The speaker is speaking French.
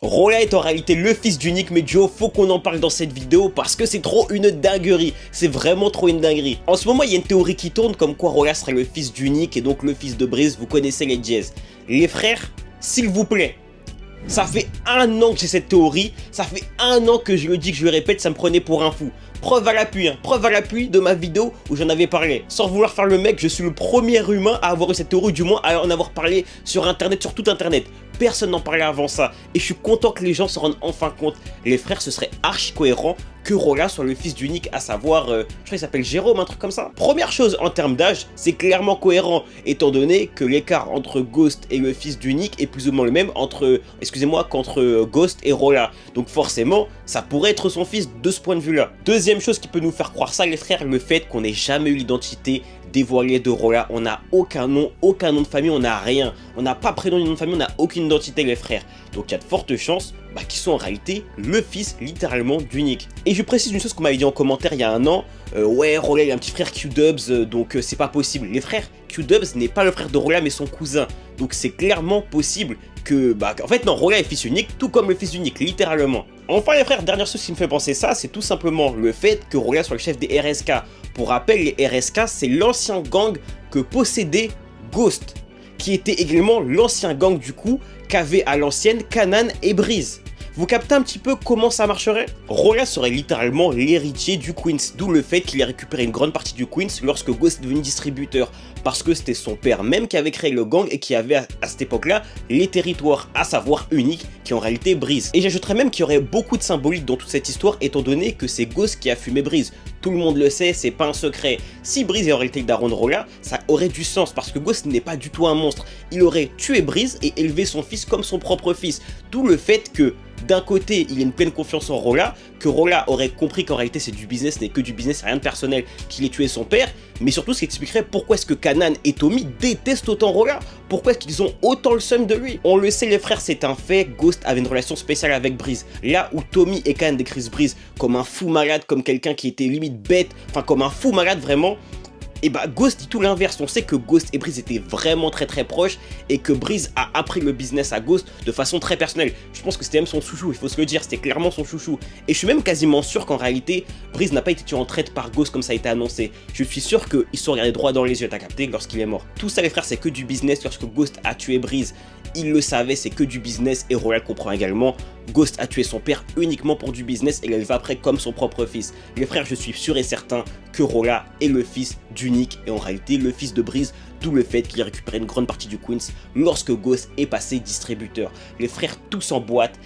Rolla est en réalité le fils d'Unique, mais Joe, faut qu'on en parle dans cette vidéo parce que c'est trop une dinguerie. C'est vraiment trop une dinguerie. En ce moment, il y a une théorie qui tourne comme quoi Rolla serait le fils d'Unique et donc le fils de Breeze. Vous connaissez les Jazz. Les frères, s'il vous plaît. Ça fait un an que j'ai cette théorie, ça fait un an que je le dis, que je le répète, ça me prenait pour un fou. Preuve à l'appui, preuve à l'appui de ma vidéo où j'en avais parlé. Sans vouloir faire le mec, je suis le premier humain à avoir eu cette théorie, du moins à en avoir parlé sur internet, sur tout internet. Personne n'en parlait avant ça, et je suis content que les gens se rendent enfin compte. Les frères, ce serait archi cohérent que Rolla soit le fils d'Unique, à savoir, je crois qu'il s'appelle Jérôme, un truc comme ça. Première chose en termes d'âge, c'est clairement cohérent, étant donné que l'écart entre Ghost et le fils d'Unique est plus ou moins le même entre, excusez-moi, qu'entre Ghost et Rolla. Donc forcément, ça pourrait être son fils de ce point de vue-là. Deuxième chose qui peut nous faire croire ça, les frères, le fait qu'on n'ait jamais eu l'identité dévoilée de Rolla. On n'a aucun nom de famille, on n'a rien. On n'a pas prénom ni nom de famille, on n'a aucune identité, les frères. Donc il y a de fortes chances qu'ils sont en réalité le fils littéralement d'Unique. Et je précise une chose qu'on m'avait dit en commentaire il y a un an. Ouais, Rolla il a un petit frère Q-Dubs, donc c'est pas possible. Les frères, Q-Dubs n'est pas le frère de Rolla mais son cousin. Donc c'est clairement possible que, en fait non, Rolla est fils unique, tout comme le fils d'Unique, littéralement. Enfin les frères, dernière chose qui me fait penser ça, c'est tout simplement le fait que Rolla soit le chef des RSK. Pour rappel, les RSK, c'est l'ancien gang que possédait Ghost, qui était également l'ancien gang du coup qu'avaient à l'ancienne Kanan et Breeze. Vous captez un petit peu comment ça marcherait? Rolla serait littéralement l'héritier du Queens, d'où le fait qu'il ait récupéré une grande partie du Queens lorsque Ghost est devenu distributeur, parce que c'était son père même qui avait créé le gang et qui avait à cette époque-là les territoires, à savoir Unique, qui en réalité Breeze. Et j'ajouterais même qu'il y aurait beaucoup de symbolique dans toute cette histoire, étant donné que c'est Ghost qui a fumé Breeze. Tout le monde le sait, c'est pas un secret. Si Breeze est en réalité le daron de Rolla, ça aurait du sens, parce que Ghost n'est pas du tout un monstre. Il aurait tué Breeze et élevé son fils comme son propre fils. D'où le fait que d'un côté, il y a une pleine confiance en Rolla, que Rolla aurait compris qu'en réalité c'est du business, n'est que du business, rien de personnel, qu'il ait tué son père, mais surtout ce qui expliquerait pourquoi est-ce que Kanan et Tommy détestent autant Rolla, pourquoi est-ce qu'ils ont autant le seum de lui. On le sait les frères, c'est un fait, Ghost avait une relation spéciale avec Breeze, là où Tommy et Kanan décrivent Breeze comme un fou malade, comme quelqu'un qui était limite bête, enfin comme un fou malade vraiment. Et Ghost dit tout l'inverse, on sait que Ghost et Breeze étaient vraiment très proches et que Breeze a appris le business à Ghost de façon très personnelle. Je pense que c'était même son chouchou, il faut se le dire, c'était clairement son chouchou. Et je suis même quasiment sûr qu'en réalité, Breeze n'a pas été tué en traite par Ghost comme ça a été annoncé. Je suis sûr qu'ils se sont regardés droit dans les yeux, t'as capté, lorsqu'il est mort. Tout ça les frères, c'est que du business. Lorsque Ghost a tué Breeze, il le savait, c'est que du business, et Rolla comprend également. Ghost a tué son père uniquement pour du business et l'élève après comme son propre fils. Les frères, je suis sûr et certain que Rolla est le fils d'Unique et en réalité le fils de Breeze, d'où le fait qu'il ait récupéré une grande partie du Queens lorsque Ghost est passé distributeur. Les frères tous en boîte.